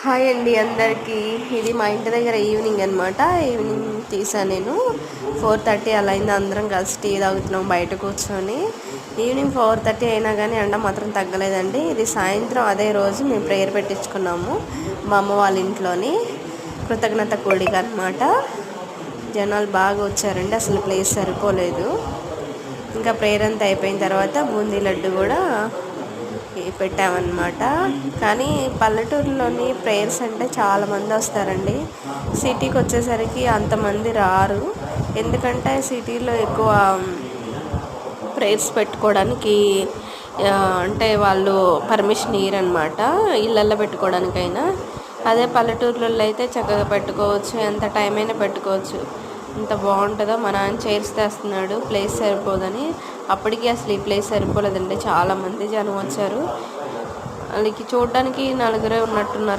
Hi అండి అందరికీ. ఇది మా ఇంటి దగ్గర ఈవినింగ్ అనమాట. ఈవినింగ్ తీసాను నేను. 4:30 అలా అయింది. అందరం కలిసి టీ తాగుతున్నాం బయట కూర్చొని. ఈవినింగ్ 4:30 అయినా కానీ ఎండ మాత్రం తగ్గలేదండి. ఇది సాయంత్రం అదే రోజు మేము ప్రేయర్ పెట్టించుకున్నాము మా అమ్మ వాళ్ళ ఇంట్లోని. కృతజ్ఞత కూడిక అనమాట. జనాలు బాగా వచ్చారండి, అసలు ప్లేస్ సరిపోలేదు. ఇంకా ప్రేయర్ అంతా అయిపోయిన తర్వాత బూందీ లడ్డు కూడా పెట్టామన్నమాట. కానీ పల్లెటూరులోని ప్రేయర్స్ అంటే చాలామంది వస్తారండి. సిటీకి వచ్చేసరికి అంతమంది రారు. ఎందుకంటే సిటీలో ఎక్కువ ప్రేయర్స్ పెట్టుకోవడానికి అంటే వాళ్ళు పర్మిషన్ ఇయ్యరనమాట, ఇళ్ళల్లో పెట్టుకోవడానికైనా. అదే పల్లెటూర్లలో అయితే చక్కగా పెట్టుకోవచ్చు, ఎంత టైం అయినా పెట్టుకోవచ్చు. ఎంత బాగుంటుందో. మా నాన్న చైర్స్ తెస్తున్నాడు, ప్లేస్ సరిపోదని. అప్పటికి అసలు ఈ ప్లేస్ సరిపోలేదండి, చాలామంది జనం వచ్చారు. వాళ్ళకి చూడడానికి నలుగురే ఉన్నట్టున్నారు.